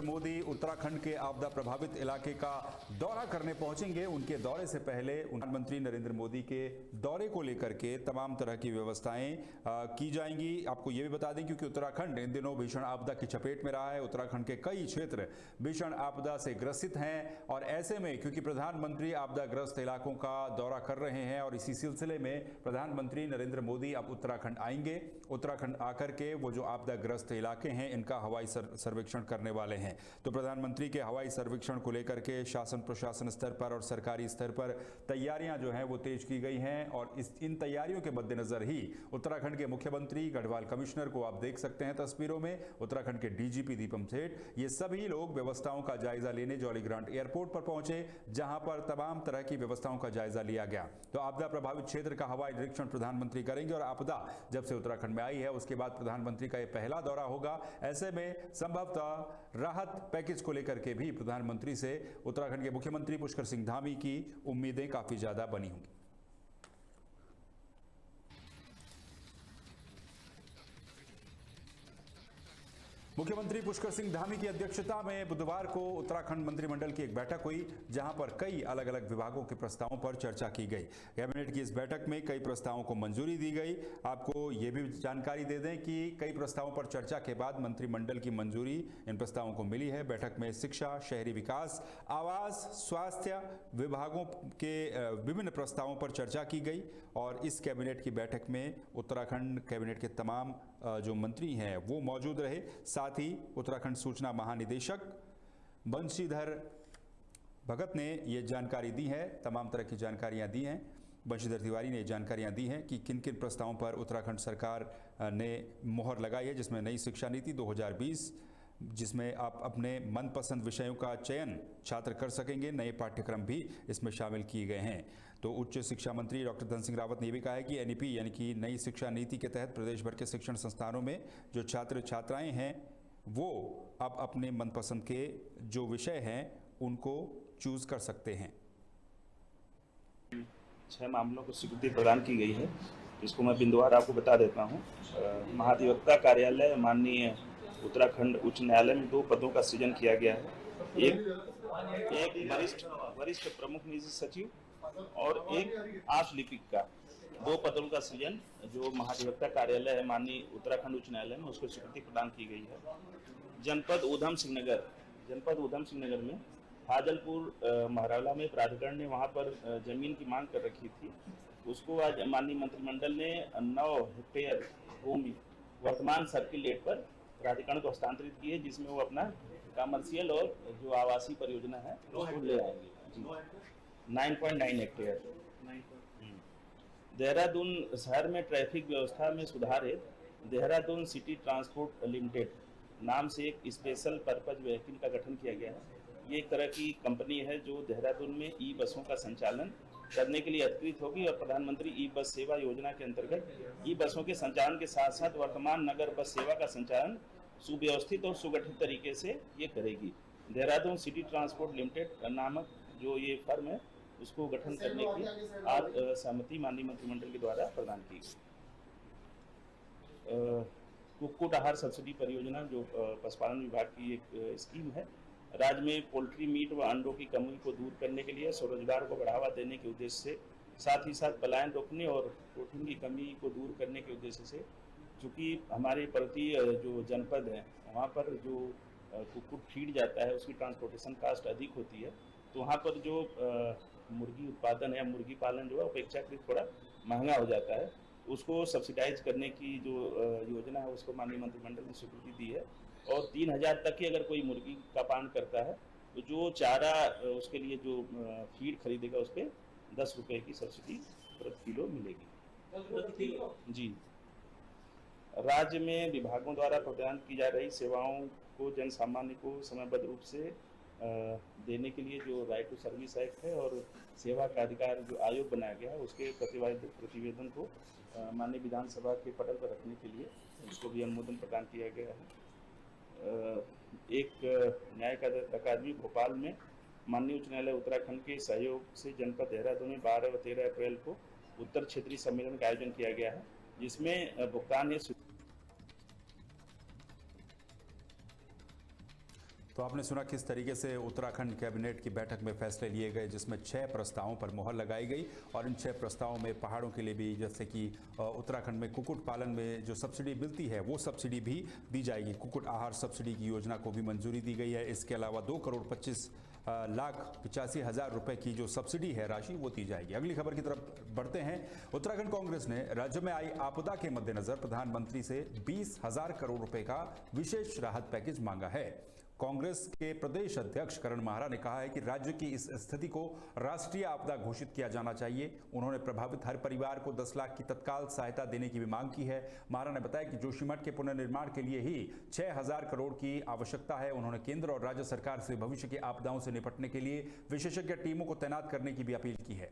मोदी उत्तराखंड के आपदा प्रभावित इलाके का दौरा करने पहुंचेंगे। उनके दौरे से पहले प्रधानमंत्री नरेंद्र मोदी के दौरे को लेकर के तमाम तरह की व्यवस्थाएं की जाएंगी। आपको ये भी बता दें क्योंकि उत्तराखंड इन दिनों भीषण आपदा की चपेट में रहा है। उत्तराखंड के कई क्षेत्र भीषण आपदा से ग्रसित हैं और ऐसे में क्योंकि प्रधानमंत्री आपदाग्रस्त इलाकों का दौरा कर रहे हैं और इसी सिलसिले में प्रधानमंत्री नरेंद्र मोदी अब उत्तराखंड आएंगे। उत्तराखंड आकर के वो जो आपदाग्रस्त इलाके हैं इनका हवाई सर्वेक्षण करने वाले हैं। तो प्रधानमंत्री के हवाई सर्वेक्षण को लेकर के शासन प्रशासन स्तर पर और सरकारी स्तर पर तैयारियां जो हैं वो तेज की गई हैं और इन तैयारियों के मद्देनजर ही उत्तराखंड के मुख्यमंत्री गढ़वाल कमिश्नर को आप देख सकते हैं तस्वीरों में, उत्तराखंड के डीजीपी दीपम सेठ, ये सभी लोग व्यवस्थाओं का जायजा लेने जौलीग्रांट एयरपोर्ट पर पहुंचे जहां पर तमाम तरह की व्यवस्थाओं का जायजा लिया गया। तो आपदा प्रभावित क्षेत्र का हवाई निरीक्षण प्रधानमंत्री करेंगे और आपदा जब से उत्तराखंड में आई है उसके बाद प्रधानमंत्री का यह पहला दौरा होगा। ऐसे में संभवतः राहत पैकेज को लेकर के भी प्रधानमंत्री से उत्तराखंड के मुख्यमंत्री पुष्कर सिंह धामी की उम्मीदें काफी ज्यादा बनी होंगी। मुख्यमंत्री पुष्कर सिंह धामी की अध्यक्षता में बुधवार को उत्तराखंड मंत्रिमंडल की एक बैठक हुई जहां पर कई अलग अलग विभागों के प्रस्तावों पर चर्चा की गई। कैबिनेट की इस बैठक में कई प्रस्तावों को मंजूरी दी गई। आपको ये भी जानकारी दे दें कि कई प्रस्तावों पर चर्चा के बाद मंत्रिमंडल की मंजूरी इन प्रस्तावों को मिली है। बैठक में शिक्षा, शहरी विकास, आवास, स्वास्थ्य विभागों के विभिन्न प्रस्तावों पर चर्चा की गई और इस कैबिनेट की बैठक में उत्तराखंड कैबिनेट के तमाम जो मंत्री हैं वो मौजूद रहे। साथ ही उत्तराखंड सूचना महानिदेशक बंशीधर भगत ने ये जानकारी दी है, तमाम तरह की जानकारियां दी हैं। बंशीधर तिवारी ने जानकारियां दी हैं कि किन किन प्रस्तावों पर उत्तराखंड सरकार ने मोहर लगाई है, जिसमें नई शिक्षा नीति 2020 जिसमें आप अपने मनपसंद विषयों का चयन छात्र कर सकेंगे। नए पाठ्यक्रम भी इसमें शामिल किए गए हैं। तो उच्च शिक्षा मंत्री डॉक्टर धन सिंह रावत ने यह भी कहा है कि एनईपी यानी कि नई शिक्षा नीति के तहत प्रदेश भर के शिक्षण संस्थानों में जो छात्र छात्राएं हैं वो अब अपने मनपसंद के जो विषय हैं उनको चूज कर सकते हैं। 6 मामलों को स्वीकृति प्रदान की गई है, इसको मैं बिंदुवार आपको बता देता हूँ। महाधिवक्ता कार्यालय माननीय उत्तराखंड उच्च न्यायालय में 2 पदों का सृजन किया गया है। एक वरिष्ठ प्रमुख निजी सचिव और एक आश लिपिक का 2 पदों का सृजन जो महाधिवक्ता कार्यालय है माननीय उत्तराखंड उच्च न्यायालय में उसको स्वीकृति प्रदान की गई है। जनपद ऊधम सिंह नगर में फाजलपुर महरौला में प्राधिकरण ने वहां पर जमीन की मांग कर रखी थी, उसको आज माननीय मंत्रिमंडल ने 9 हेक्टेयर भूमि वर्तमान सर्किल रेट पर प्राधिकरण को हस्तांतरित की है, जिसमें वो अपना कमर्शियल और जो आवासीय परियोजना है उसको ले आएंगे। 9.9 हेक्टेयर। देहरादून शहर में ट्रैफिक व्यवस्था में सुधार है। देहरादून सिटी ट्रांसपोर्ट लिमिटेड नाम से एक स्पेशल पर्पज व्हीकल का गठन किया गया है। ये एक तरह की कंपनी है जो देहरादून में ई बसों का संचालन करने के लिए अधिकृत होगी और प्रधानमंत्री ई बस सेवा योजना के अंतर्गत ई बसों के संचालन के साथ साथ वर्तमान नगर बस सेवा का संचालन सुव्यवस्थित और सुगठित तरीके से ये करेगी। देहरादून सिटी ट्रांसपोर्ट लिमिटेड नामक जो ये फर्म है उसको गठन करने की आज सहमति माननीय मंत्रिमंडल के द्वारा प्रदान की गई। कुक्कुट आहार सब्सिडी परियोजना जो पशुपालन विभाग की एक स्कीम है, राज्य में पोल्ट्री मीट व अंडों की कमी को दूर करने के लिए स्वरोजगार को बढ़ावा देने के उद्देश्य से, साथ ही साथ पलायन रोकने और प्रोटीन की कमी को दूर करने के उद्देश्य से, चूँकि हमारे प्रति जो जनपद है वहाँ पर जो कुक्कुट फीड जाता है उसकी ट्रांसपोर्टेशन कास्ट अधिक होती है, तो वहाँ पर जो मुर्गी उत्पादन है, मुर्गी पालन जो है अपेक्षाकृत थोड़ा महंगा हो जाता है। उसको सब्सिडाइज करने की जो योजना है उसको माननीय मंत्रिमंडल ने स्वीकृति दी है और 3000 तक की अगर कोई मुर्गी का पालन करता है तो जो चारा उसके लिए जो फीड खरीदेगा उस पर 10 रुपये की सब्सिडी प्रति किलो मिलेगी। जी, राज्य में विभागों द्वारा प्रदान की जा रही सेवाओं को जन सामान्य को समयबद्ध रूप से देने के लिए जो राइट टू सर्विस एक्ट है और सेवा का अधिकार जो आयोग बनाया गया है उसके प्रतिवेदन को माननीय विधानसभा के पटल पर रखने के लिए उसको भी अनुमोदन प्रदान किया गया है। एक न्यायिक अकादमी भोपाल में माननीय उच्च न्यायालय उत्तराखंड के सहयोग से जनपद देहरादून में 12 व 13 अप्रैल को उत्तर क्षेत्रीय सम्मेलन का आयोजन किया गया है, जिसमें भुगतान है तो आपने सुना किस तरीके से उत्तराखंड कैबिनेट की बैठक में फैसले लिए गए, जिसमें 6 प्रस्तावों पर मोहर लगाई गई और इन 6 प्रस्तावों में पहाड़ों के लिए भी, जैसे कि उत्तराखंड में कुक्कुट पालन में जो सब्सिडी मिलती है वो सब्सिडी भी दी जाएगी। कुक्कुट आहार सब्सिडी की योजना को भी मंजूरी दी गई है। इसके अलावा 2,25,85,000 रुपए की जो सब्सिडी है राशि वो दी जाएगी। अगली खबर की तरफ बढ़ते हैं। उत्तराखंड कांग्रेस ने राज्य में आई आपदा के मद्देनजर प्रधानमंत्री से 20,000 करोड़ रुपए का विशेष राहत पैकेज मांगा है। कांग्रेस के प्रदेश अध्यक्ष करण माहरा ने कहा है कि राज्य की इस स्थिति को राष्ट्रीय आपदा घोषित किया जाना चाहिए। उन्होंने प्रभावित हर परिवार को 10 लाख की तत्काल सहायता देने की भी मांग की है। माहरा ने बताया कि जोशीमठ के पुनर्निर्माण के लिए ही 6,000 करोड़ की आवश्यकता है। उन्होंने केंद्र और राज्य सरकार से भविष्य की आपदाओं से निपटने के लिए विशेषज्ञ टीमों को तैनात करने की भी अपील की है।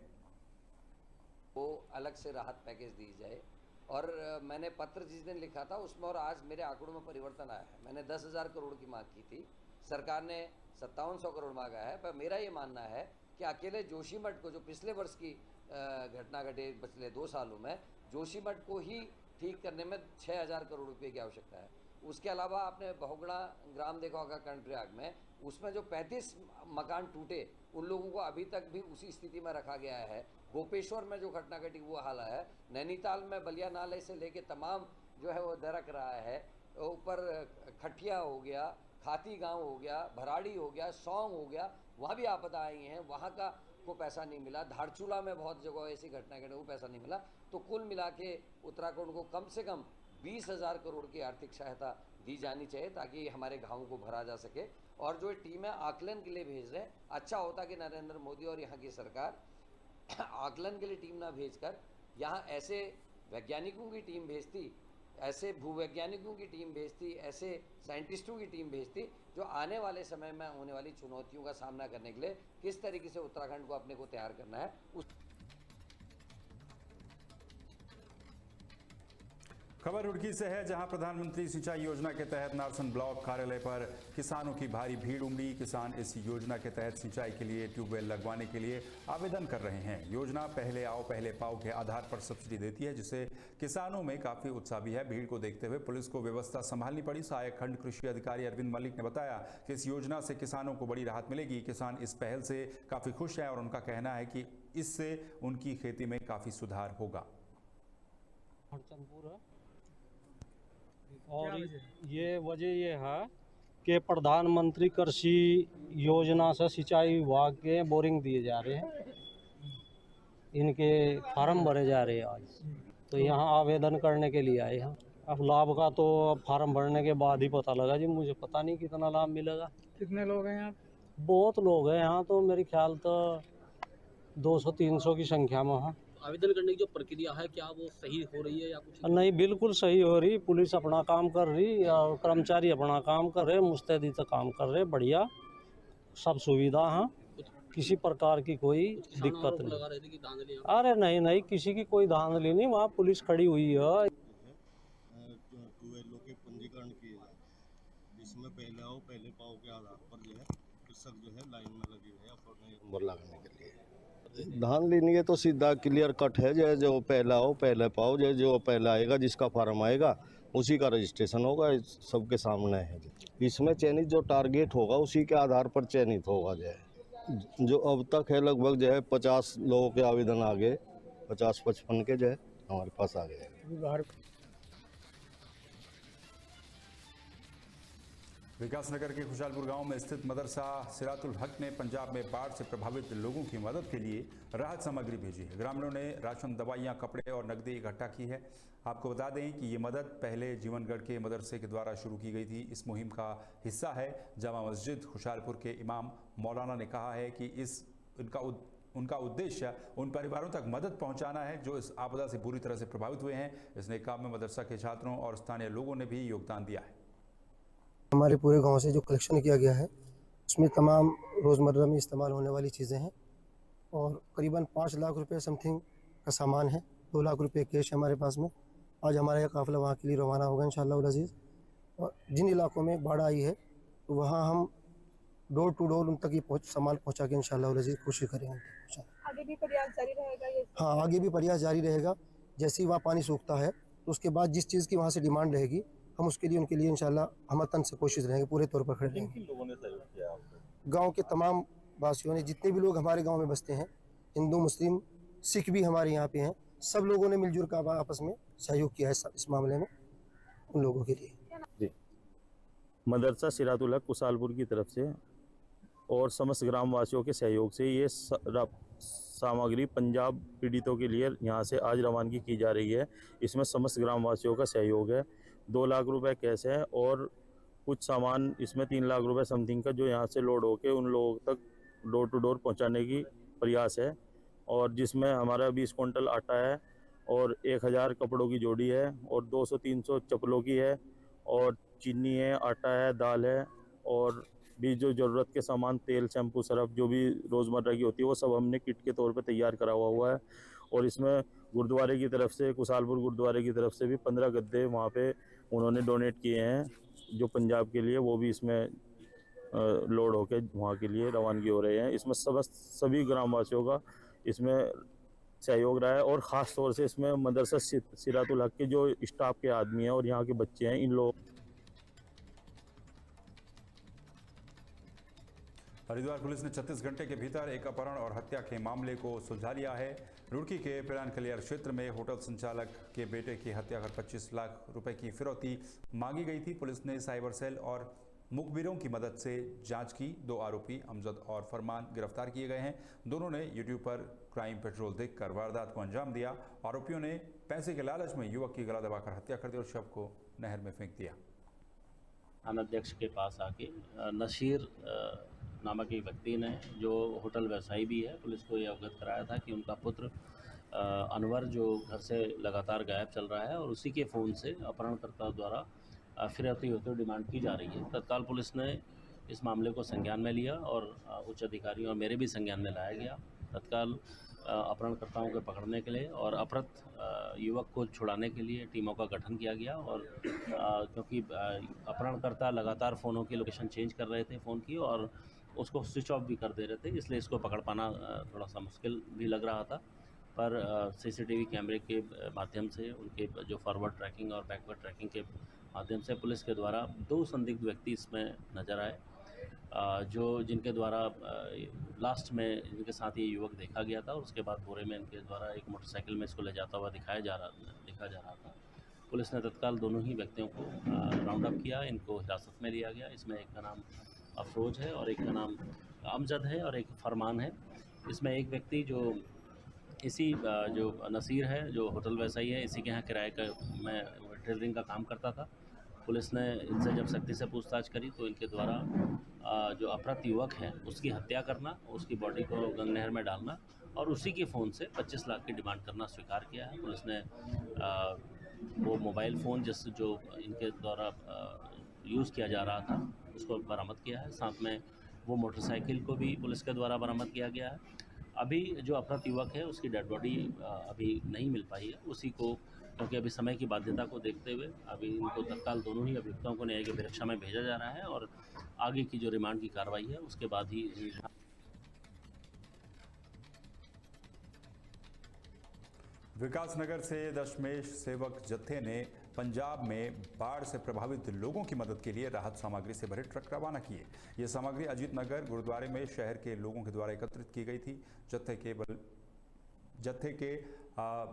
वो अलग से राहत पैकेज दी जाए। और मैंने पत्र जिस दिन लिखा था उसमें और आज मेरे आंकड़ों में परिवर्तन आया है। मैंने 10,000 करोड़ की मांग की थी, सरकार ने 5700 करोड़ मांगा है। पर मेरा ये मानना है कि अकेले जोशीमठ को, जो पिछले वर्ष की घटना घटी पिछले 2 सालों में, जोशीमठ को ही ठीक करने में 6,000 करोड़ रुपये की आवश्यकता है। उसके अलावा आपने बहुगुणा ग्राम देखा होगा कर्णप्रयाग में, उसमें जो 35 मकान टूटे उन लोगों को अभी तक भी उसी स्थिति में रखा गया है। गोपेश्वर में जो घटना घटी वो हाल है। नैनीताल में बलिया नाले से लेके तमाम जो है वो दरक रहा है। ऊपर खटिया हो गया, खाती गांव हो गया, भराड़ी हो गया, सौंग हो गया, वहाँ भी आपदा आई हैं, वहाँ का को पैसा नहीं मिला। धारचूला में बहुत जगह ऐसी घटना घटी, वो पैसा नहीं मिला। तो कुल मिला के उत्तराखंड को कम से कम 20,000 करोड़ की आर्थिक सहायता दी जानी चाहिए ताकि हमारे गाँवों को भरा जा सके। और जो टीमें आकलन के लिए भेज रहे हैं, अच्छा होता कि नरेंद्र मोदी और यहाँ की सरकार आकलन के लिए टीम ना भेजकर यहाँ ऐसे वैज्ञानिकों की टीम भेजती, ऐसे भूवैज्ञानिकों की टीम भेजती, ऐसे साइंटिस्टों की टीम भेजती जो आने वाले समय में होने वाली चुनौतियों का सामना करने के लिए किस तरीके से उत्तराखंड को अपने को तैयार करना है उस। खबर रुड़की से है, जहां प्रधानमंत्री सिंचाई योजना के तहत नारसन ब्लॉक कार्यालय पर किसानों की भारी भीड़ उमड़ी। किसान इस योजना के तहत सिंचाई के लिए ट्यूबवेल लगवाने के लिए आवेदन कर रहे हैं। योजना पहले आओ पहले पाओ के आधार पर सब्सिडी देती है, जिससे किसानों में काफी उत्साह भी है। भीड़ को देखते हुए पुलिस को व्यवस्था संभालनी पड़ी। सहायक खंड कृषि अधिकारी अरविंद मलिक ने बताया कि इस योजना से किसानों को बड़ी राहत मिलेगी। किसान इस पहल से काफी खुश हैं और उनका कहना है कि इससे उनकी खेती में काफी सुधार होगा। और ये वजह ये है कि प्रधानमंत्री कृषि योजना से सिंचाई विभाग के बोरिंग दिए जा रहे हैं, इनके फार्म भरे जा रहे हैं आज। तो यहाँ आवेदन करने के लिए आए हैं। अब लाभ का तो फार्म भरने के बाद ही पता लगा जी, मुझे पता नहीं कितना लाभ मिलेगा। कितने लोग हैं यहाँ? बहुत लोग हैं यहाँ, तो मेरे ख्याल तो 200-300 की संख्या में है। आवेदन करने की जो प्रक्रिया है क्या वो सही हो रही है या कुछ? नहीं, बिल्कुल सही हो रही। पुलिस अपना काम कर रही और कर्मचारी अपना काम कर रहे, मुस्तैदी से काम कर रहे, बढ़िया सब सुविधा है, किसी प्रकार की कोई दिक्कत नहीं। लगा रहे थे कि धांधली। अरे नहीं, किसी की कोई धांधली नहीं, वहाँ पुलिस खड़ी हुई है। ट्यूबवेलों के पंजीकरण किए जाए, जिसमें पहले आओ पहले पाओ के आधार पर जो है कृषक जो है लाइन में लगे हुए हैं अपने नंबर लगाने के लिए। धान लेनी है तो सीधा क्लियर कट है, जो पहला हो पहले पाओ, जो पहला आएगा जिसका फार्म आएगा उसी का रजिस्ट्रेशन होगा, सबके सामने है। इसमें चयनित जो टारगेट होगा उसी के आधार पर चयनित होगा। जो अब तक है लगभग जो है 50 लोगों के आवेदन आ गए, 50-55 के जो है हमारे पास आ गए। विकासनगर के खुशालपुर गांव में स्थित मदरसा सिरातुल हक ने पंजाब में बाढ़ से प्रभावित लोगों की मदद के लिए राहत सामग्री भेजी है। ग्रामीणों ने राशन, दवाइयां, कपड़े और नकदी इकट्ठा की है। आपको बता दें कि ये मदद पहले जीवनगढ़ के मदरसे के द्वारा शुरू की गई थी। इस मुहिम का हिस्सा है जामा मस्जिद खुशालपुर के इमाम मौलाना ने कहा है कि उनका उद्देश्य उन परिवारों तक मदद पहुंचाना है जो इस आपदा से बुरी तरह से प्रभावित हुए हैं। इस नेक काम में मदरसा के छात्रों और स्थानीय लोगों ने भी योगदान दिया है। हमारे पूरे गांव से जो कलेक्शन किया गया है उसमें तमाम रोज़मर्रा में इस्तेमाल होने वाली चीज़ें हैं और करीबन 5 लाख रुपए समथिंग का सामान है। 2 लाख रुपए कैश है हमारे पास में। आज हमारा यह काफ़िला वहाँ के लिए रवाना होगा इंशाअल्लाह अज़ीज़। और जिन इलाकों में बाढ़ आई है तो वहाँ हम डोर टू डोर उन तक ही सामान पहुँचा के इंशाअल्लाह अज़ीज़ कोशिश करेंगे। आगे भी प्रयास जारी रहेगा ये? हाँ, आगे भी प्रयास जारी रहेगा। जैसे ही वहाँ पानी सूखता है तो उसके बाद जिस चीज़ की वहाँ से डिमांड रहेगी हम उसके लिए उनके लिए इंशाल्लाह हम तन से कोशिश रहेंगे, पूरे तौर पर खड़े रहेंगे। किन लोगों ने सहयोग किया आपको? गांव के तमाम वासियों ने, जितने भी लोग हमारे गांव में बसते हैं, हिंदू मुस्लिम सिख भी हमारे यहाँ पे हैं, सब लोगों ने मिलजुल कर आपस में सहयोग किया है इस मामले में उन लोगों के लिए। मदरसा सिरातुल हक कुसालपुर की तरफ से और समस्त ग्रामवासियों के सहयोग से ये सामग्री पंजाब पीड़ितों के लिए यहाँ से आज रवानगी की जा रही है। इसमें समस्त ग्रामवासियों का सहयोग है। 2 लाख रुपए कैश है और कुछ सामान इसमें 3 लाख रुपए समथिंग का जो यहाँ से लोड होके उन लोगों तक डोर टू डोर पहुँचाने की प्रयास है। और जिसमें हमारा 20 क्विंटल आटा है और 1000 कपड़ों की जोड़ी है और 200-300 चप्पलों की है और चीनी है, आटा है, दाल है और भी जो ज़रूरत के सामान तेल, शैम्पू, सरफ जो भी रोज़मर्रा की होती है वो सब हमने किट के तौर पे तैयार करा हुआ है। और इसमें गुरुद्वारे की तरफ से, कुसालपुर गुरुद्वारे की तरफ से भी 15 गद्दे वहाँ पे उन्होंने डोनेट किए हैं जो पंजाब के लिए, वो भी इसमें लोड होके वहाँ के लिए रवानगी हो रहे हैं। इसमें सभी ग्रामवासियों का इसमें सहयोग रहा है और ख़ास तौर से इसमें मदरसा सिरातुल हक के जो स्टाफ के आदमी हैं और यहाँ के बच्चे हैं, इन लोग। हरिद्वार पुलिस ने 36 घंटे के भीतर एक अपहरण और हत्या के मामले को सुलझा लिया है। रुड़की के पिरानकलियर क्षेत्र में होटल संचालक के बेटे की हत्या कर 25 लाख रुपए की फिरौती मांगी गई थी। पुलिस ने साइबर सेल और मुखबिरों की मदद से जांच की। 2 आरोपी अमजद और फरमान गिरफ्तार किए गए हैं। दोनों ने यूट्यूब पर क्राइम पेट्रोल देखकर वारदात को अंजाम दिया। आरोपियों ने पैसे के लालच में युवक की गला दबाकर हत्या कर दी और शव को नहर में फेंक दिया। थानाध्यक्ष के पास आके नसीर नामक एक व्यक्ति ने, जो होटल व्यवसायी भी है, पुलिस को ये अवगत कराया था कि उनका पुत्र अनवर जो घर से लगातार गायब चल रहा है और उसी के फ़ोन से अपहरणकर्ता द्वारा फिरौती होते हुए डिमांड की जा रही है। तत्काल पुलिस ने इस मामले को संज्ञान में लिया और उच्च अधिकारियों और मेरे भी संज्ञान में लाया गया। तत्काल अपहरणकर्ताओं को पकड़ने के लिए और अपहृत युवक को छुड़ाने के लिए टीमों का गठन किया गया। और क्योंकि अपहरणकर्ता लगातार फ़ोनों की लोकेशन चेंज कर रहे थे फ़ोन की और उसको स्विच ऑफ भी कर दे रहे थे, इसलिए इसको पकड़ पाना थोड़ा सा मुश्किल भी लग रहा था। पर सीसीटीवी कैमरे के माध्यम से उनके जो फॉरवर्ड ट्रैकिंग और बैकवर्ड ट्रैकिंग के माध्यम से पुलिस के द्वारा 2 संदिग्ध व्यक्ति इसमें नज़र आए, जो जिनके द्वारा लास्ट में जिनके साथ ये युवक देखा गया था और उसके बाद बोरे में इनके द्वारा एक मोटरसाइकिल में इसको ले जाता हुआ देखा जा रहा था। पुलिस ने तत्काल दोनों ही व्यक्तियों को राउंड अप किया, इनको हिरासत में लिया गया। इसमें एक का नाम अफरोज है और एक का नाम अमजद है और एक फरमान है। इसमें एक व्यक्ति जो इसी जो नसीर है, जो होटल व्यवसायी है, इसी के यहाँ किराए का मैं टेलरिंग का काम करता था। पुलिस ने इनसे जब सख्ती से पूछताछ करी तो इनके द्वारा जो अपहृत युवक है उसकी हत्या करना, उसकी बॉडी को गंगा नहर में डालना और उसी के फ़ोन से 25 लाख की डिमांड करना स्वीकार किया है। पुलिस ने वो मोबाइल फ़ोन जो इनके द्वारा यूज़ किया जा रहा था उसको बरामद किया है। साथ में वो मोटरसाइकिल को भी पुलिस के द्वारा बरामद किया गया है। अभी जो अपहृत युवक है उसकी डेड बॉडी अभी नहीं मिल पाई है, उसी को क्योंकि अभी समय की बाध्यता को देखते हुए अभी इनको तत्काल दोनों ही अभियुक्तों को न्यायिक अभिरक्षा में भेजा जा रहा है और आगे की जो रिमांड की कार्रवाई है उसके बाद ही। विकासनगर से दशमेश सेवक जत्थे ने पंजाब में बाढ़ से प्रभावित लोगों की मदद के लिए राहत सामग्री से भरे ट्रक रवाना किए। ये सामग्री अजीत नगर गुरुद्वारे में शहर के लोगों के द्वारा एकत्रित की गई थी। जत्थे के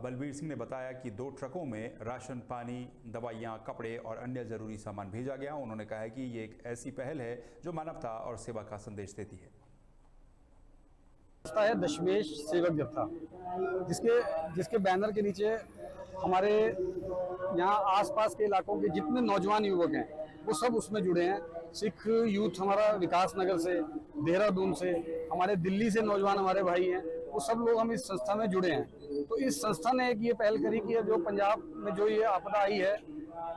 बलबीर सिंह ने बताया कि 2 ट्रकों में राशन, पानी, दवाइयाँ, कपड़े और अन्य ज़रूरी सामान भेजा गया। उन्होंने कहा कि ये एक ऐसी पहल है जो मानवता और सेवा का संदेश देती है। है दशमेश सेवक जत्था, जिसके बैनर के नीचे हमारे यहाँ आसपास के इलाकों के जितने नौजवान युवक हैं वो सब उसमें जुड़े हैं। सिख यूथ हमारा विकास नगर से, देहरादून से, हमारे दिल्ली से नौजवान हमारे भाई हैं, वो सब लोग हम इस संस्था में जुड़े हैं। तो इस संस्था ने एक ये पहल करी कि जो पंजाब में जो ये आपदा आई है,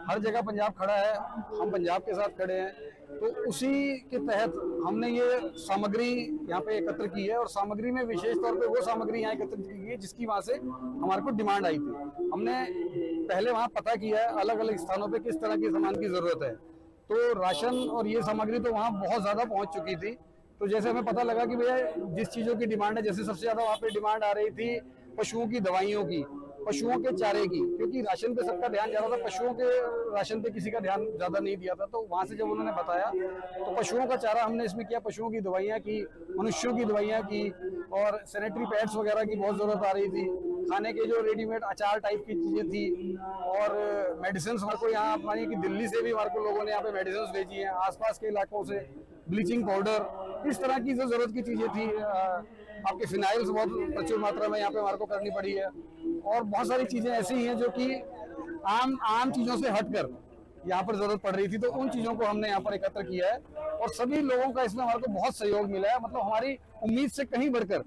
हर जगह पंजाब खड़ा है, हम पंजाब के साथ खड़े हैं, तो उसी के तहत हमने ये सामग्री यहाँ पे एकत्र की है। और सामग्री में विशेष तौर पे वो सामग्री यहाँ एकत्रित की है जिसकी वहाँ से हमारे को डिमांड आई थी। हमने पहले वहाँ पता किया है अलग अलग स्थानों पे किस तरह के सामान की जरूरत है, तो राशन और ये सामग्री तो वहाँ बहुत ज़्यादा पहुँच चुकी थी। तो जैसे हमें पता लगा कि भैया जिस चीज़ों की डिमांड है, जैसे सबसे ज़्यादा वहाँ पे डिमांड आ रही थी पशुओं की दवाइयों की, पशुओं के चारे की, क्योंकि राशन पे सबका ध्यान ज्यादा था, पशुओं के राशन पे किसी का ध्यान ज्यादा नहीं दिया था। तो वहां से जब उन्होंने बताया तो पशुओं का चारा हमने इसमें किया, पशुओं की दवाइयाँ की, मनुष्यों की दवाइयाँ की, और सैनिटरी पैड्स वगैरह की बहुत जरूरत आ रही थी, खाने के जो रेडीमेड अचार टाइप की चीजें थी, और मेडिसिन हमारे को यहाँ मानिए कि दिल्ली से भी हमारे को लोगों ने यहाँ पे मेडिसिन भेजी हैं, आसपास के इलाकों से ब्लीचिंग पाउडर, इस तरह की जो जरूरत की चीजें थी, आपके फिनाइल्स बहुत प्रचुर मात्रा में यहाँ पे हमारे को करनी पड़ी है, और बहुत सारी चीजें ऐसी हैं जो कि आम चीजों से हटकर यहाँ पर जरूरत पड़ रही थी। तो उन चीजों को हमने यहाँ पर एकत्र किया है, और सभी लोगों का इसमें हमारे को बहुत सहयोग मिला है, मतलब हमारी उम्मीद से कहीं बढ़कर।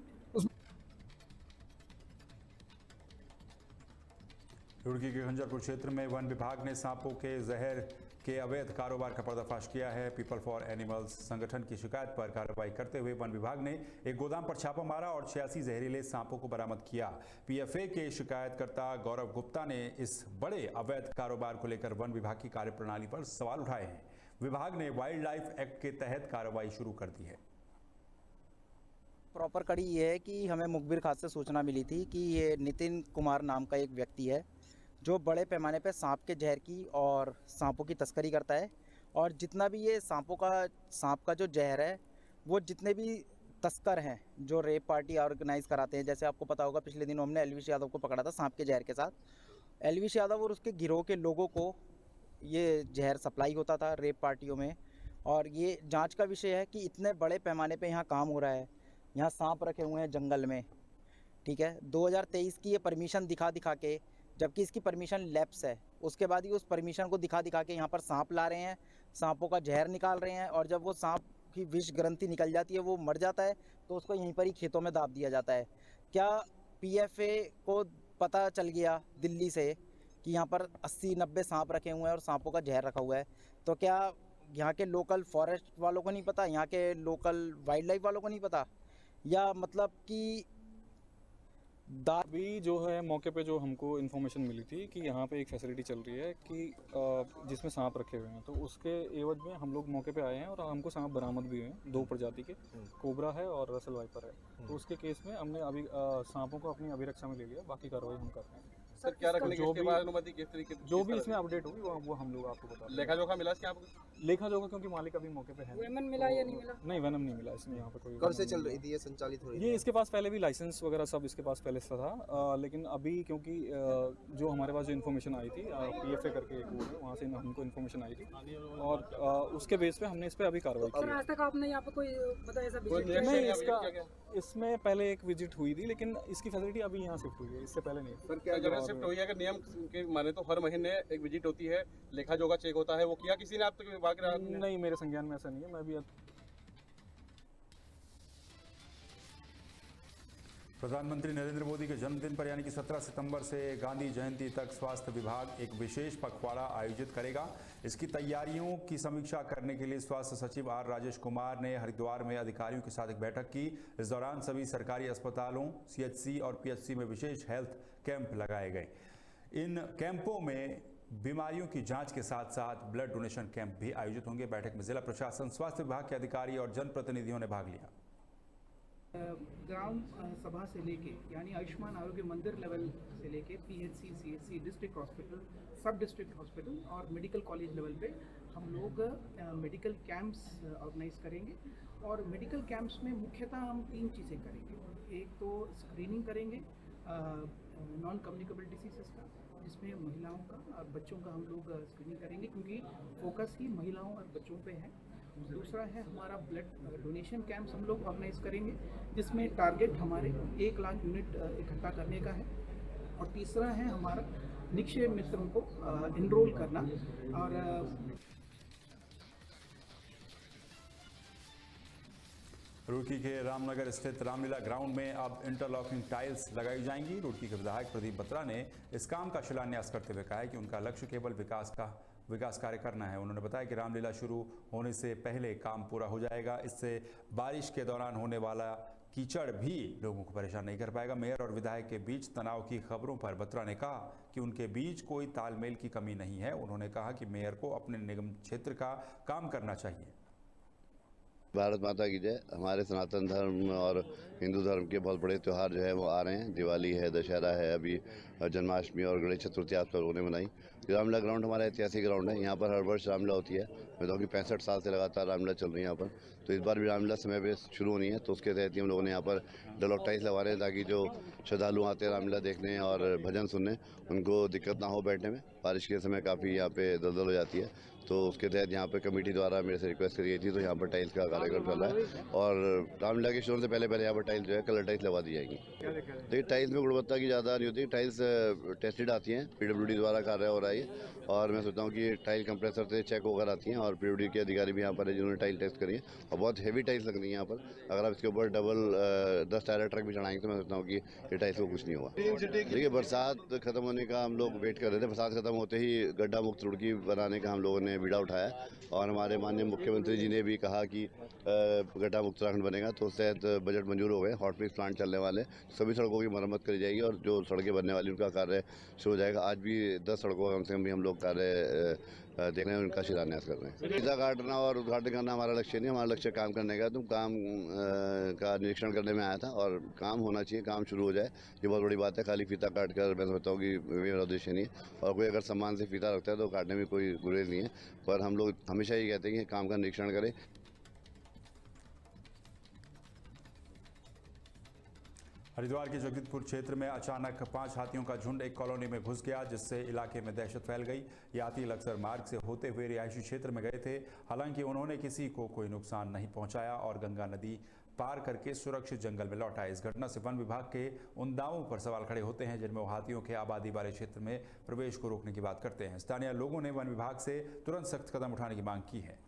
रुड़की के खंजरपुर क्षेत्र में वन विभाग ने सांपों के जहर के अवैध कारोबार का पर्दाफाश किया है। पीपल फॉर एनिमल्स संगठन की शिकायत पर कार्रवाई करते हुए वन विभाग ने एक गोदाम पर छापा मारा और 86 जहरीले सांपों को बरामद किया। पीएफए के शिकायतकर्ता गौरव गुप्ता ने इस बड़े अवैध कारोबार को लेकर वन विभाग की कार्यप्रणाली पर सवाल उठाए हैं। विभाग ने वाइल्ड लाइफ एक्ट के तहत कार्रवाई शुरू कर दी है। प्रॉपर कड़ी ये है कि हमें मुखबिर खास से सूचना मिली थी कि ये नितिन कुमार नाम का एक व्यक्ति है जो बड़े पैमाने पर सांप के जहर की और सांपों की तस्करी करता है, और जितना भी ये सांप का जो जहर है वो जितने भी तस्कर हैं जो रेप पार्टी ऑर्गेनाइज कराते हैं, जैसे आपको पता होगा पिछले दिनों हमने एलविश यादव को पकड़ा था सांप के जहर के साथ। एलविश यादव और उसके गिरोह के लोगों को ये जहर सप्लाई होता था रेप पार्टियों में, और ये जांच का विषय है कि इतने बड़े पैमाने पे यहाँ काम हो रहा है। यहाँ सांप रखे हुए हैं जंगल में, ठीक है। 2023 की ये परमिशन दिखा के, जबकि इसकी परमिशन लैप्स है, उसके बाद ही उस परमिशन को दिखा के यहाँ पर सांप ला रहे हैं, सांपों का जहर निकाल रहे हैं, और जब वो सांप की विष ग्रंथि निकल जाती है, वो मर जाता है, तो उसको यहीं पर ही खेतों में दाब दिया जाता है। क्या पीएफए को पता चल गया दिल्ली से कि यहाँ पर 80-90 सांप रखे हुए हैं और सांपों का जहर रखा हुआ है, तो क्या यहाँ के लोकल फॉरेस्ट वालों को नहीं पता, यहाँ के लोकल वाइल्ड लाइफ वालों को नहीं पता, या मतलब कि अभी जो है मौके पे जो हमको इन्फॉर्मेशन मिली थी कि यहाँ पे एक फैसिलिटी चल रही है कि जिसमें सांप रखे हुए हैं, तो उसके एवज में हम लोग मौके पे आए हैं और हमको सांप बरामद भी हुए हैं, 2 प्रजाति के, कोबरा है और रसल वाइपर है। तो उसके केस में हमने अभी सांपों को अपनी अभिरक्षा में ले लिया, बाकी कार्रवाई हम कर रहे हैं। सर क्या रखने की इसके बाद अनुमति किस तरीके जो भी इसमें अपडेट होगी वो हम लोग आपको बता देंगे। लेखा जोखा मिला इसके आपको? लेखा जोखा क्योंकि मालिक अभी मौके पे है। वेमन मिला या नहीं मिला? नहीं, वेनम नहीं मिला इसमें। यहाँ पे कोई कब से चल रही थी ये संचालित हो रही थी? ये इसके पास पहले भी लाइसेंस वगैरह सब इसके पास पहले से था, लेकिन अभी क्योंकि जो हमारे पास जो इन्फॉर्मेशन आई थी पीएफए करके एक वो है, वहाँ से हमको इन्फॉर्मेशन आई थी और उसके बेस पे हमने इस पर अभी कार्रवाई की। आज तक आपने यहाँ पे कोई बताया ऐसा नहीं, इसमें पहले एक विजिट हुई थी, लेकिन इसकी फैसिलिटी अभी यहाँ शिफ्ट हुई है, इससे पहले नहीं। सर क्या जगह शिफ्ट हुई है कि नियम के माने तो हर महीने एक विजिट होती है, लेखा जोखा चेक होता है, वो किया किसी ने आप तक विभाग ने? नहीं, मेरे संज्ञान में ऐसा नहीं है। मैं भी प्रधानमंत्री नरेंद्र मोदी के जन्मदिन पर यानी कि 17 सितंबर से गांधी जयंती तक स्वास्थ्य विभाग एक विशेष पखवाड़ा आयोजित करेगा। इसकी तैयारियों की समीक्षा करने के लिए स्वास्थ्य सचिव आर राजेश कुमार ने हरिद्वार में अधिकारियों के साथ एक बैठक की। इस दौरान सभी सरकारी अस्पतालों, सीएचसी और पीएचसी में विशेष हेल्थ कैंप लगाए गए। इन कैंपों में बीमारियों की जांच के साथ साथ ब्लड डोनेशन कैंप भी आयोजित होंगे। बैठक में जिला प्रशासन, स्वास्थ्य विभाग के अधिकारी और जनप्रतिनिधियों ने भाग लिया। ग्राम सभा से लेके यानी आयुष्मान आरोग्य मंदिर लेवल से लेके पीएचसी, सीएचसी, डिस्ट्रिक्ट हॉस्पिटल, सब डिस्ट्रिक्ट हॉस्पिटल और मेडिकल कॉलेज लेवल पे हम लोग मेडिकल कैंप्स ऑर्गेनाइज करेंगे। और मेडिकल कैंप्स में मुख्यतः हम 3 चीज़ें करेंगे। एक तो स्क्रीनिंग करेंगे नॉन कम्युनिकेबल डिसीज़ का, जिसमें महिलाओं का और बच्चों का हम लोग स्क्रीनिंग करेंगे, क्योंकि फोकस ही महिलाओं और बच्चों पे है। दूसरा है हमारा ब्लड डोनेशन कैंप्स हम लोग ऑर्गेनाइज करेंगे, जिसमें टारगेट हमारे 1 लाख यूनिट इकट्ठा करने का है। और तीसरा है हमारा निक्षय मित्रों को इनरोल करना। और रुड़की के रामनगर स्थित रामलीला ग्राउंड में अब इंटरलॉकिंग टाइल्स लगाई जाएंगी। रुड़की के विधायक प्रदीप बत्रा ने इस काम का शिलान्यास करते हुए कहा है कि उनका लक्ष्य केवल विकास कार्य करना है। उन्होंने बताया कि रामलीला शुरू होने से पहले काम पूरा हो जाएगा। इससे बारिश के दौरान होने वाला कीचड़ भी लोगों को परेशान नहीं कर पाएगा। मेयर और विधायक के बीच तनाव की खबरों पर बत्रा ने कहा कि उनके बीच कोई तालमेल की कमी नहीं है। उन्होंने कहा कि मेयर को अपने निगम क्षेत्र का काम करना चाहिए। भारत माता की जय। हमारे सनातन धर्म और हिंदू धर्म के बहुत बड़े त्यौहार जो है वो आ रहे हैं। दिवाली है, दशहरा है, अभी जन्माष्टमी और गणेश चतुर्थी आप लोगों ने मनाई। रामलीला ग्राउंड हमारा ऐतिहासिक ग्राउंड है। यहाँ पर हर वर्ष रामलीला होती है। मैं तो 65 साल से लगातार रामलीला चल रही है यहाँ पर। तो इस बार भी रामलीला समय पे शुरू होनी है, तो उसके तहत ही हम लोगों ने यहाँ पर डलॉक टाइल्स लगवा रहे हैं ताकि जो श्रद्धालु आते हैं रामलीला देखने और भजन सुनने, उनको दिक्कत ना हो बैठने में। बारिश के समय काफ़ी यहाँ पे दलदल हो जाती है, तो उसके तहत यहाँ पे कमेटी द्वारा मेरे से रिक्वेस्ट करी गई थी, तो यहाँ पर टाइल्स का कार्यक्रम चल रहा है। और रामलीला के शुरू से पहले यहाँ पर टाइल्स जो है कलर टाइल्स लगवा दी जाएंगी। देखिए टाइल्स में गुणवत्ता की ज़्यादा नहीं होती। टाइल्स टेस्टेड आती हैं, PWD द्वारा कार्य हो रहा है। और मैं सोचता हूँ कि टाइल कंप्रेसर से चेक होकर आती हैं और PWD के अधिकारी भी यहाँ पर है जिन्होंने टाइल टेस्ट करी है और बहुत हेवी टाइल्स लग रही है यहाँ पर। अगर आप इसके ऊपर डबल 10 टायर ट्रक भी चढ़ाएंगे तो मैं सोचता हूँ कि ये टाइल्स को कुछ नहीं होगा। देखिए बरसात खत्म होने का हम लोग वेट कर रहे थे। बरसात खत्म होते ही गड्ढा मुक्त रुड़की बनाने का हम लोगों ने बीड़ा उठाया और हमारे माननीय मुख्यमंत्री जी ने भी कहा कि गड्ढा मुक्त उत्तराखंड बनेगा, तो उस तहत बजट मंजूर हो गए। हॉट मिक्स प्लांट चलने वाले, सभी सड़कों की मरम्मत करी जाएगी और जो सड़कें बनने वाली उनका कार्य शुरू हो जाएगा। आज भी 10 सड़कों का कम से कम भी हम लोग कार्य देख रहे हैं, उनका शिलान्यास कर रहे हैं। फीता काटना और उद्घाटन करना हमारा लक्ष्य नहीं, हमारा लक्ष्य काम करने का। तो काम का निरीक्षण करने में आया था और काम होना चाहिए, काम शुरू हो जाए, ये बहुत बड़ी बात है। खाली फीता काट कर मैं समझता हूँ कि मेरा उद्देश्य नहीं है। और कोई अगर सम्मान से फीता रखता है तो काटने में कोई गुरेज नहीं है, पर हम लोग हमेशा ये कहते हैं कि काम का निरीक्षण करें। हरिद्वार के जगदीशपुर क्षेत्र में अचानक 5 हाथियों का झुंड एक कॉलोनी में घुस गया, जिससे इलाके में दहशत फैल गई। ये हाथी लक्सर मार्ग से होते हुए रिहायशी क्षेत्र में गए थे। हालांकि उन्होंने किसी को कोई नुकसान नहीं पहुंचाया और गंगा नदी पार करके सुरक्षित जंगल में लौट आए। इस घटना से वन विभाग के उन दावों पर सवाल खड़े होते हैं जिनमें वो हाथियों के आबादी वाले क्षेत्र में प्रवेश को रोकने की बात करते हैं। स्थानीय लोगों ने वन विभाग से तुरंत सख्त कदम उठाने की मांग की है।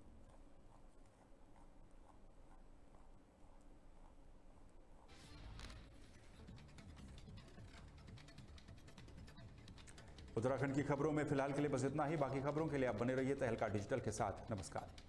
उत्तराखंड की खबरों में फिलहाल के लिए बस इतना ही। बाकी खबरों के लिए आप बने रहिए तहलका डिजिटल के साथ। नमस्कार।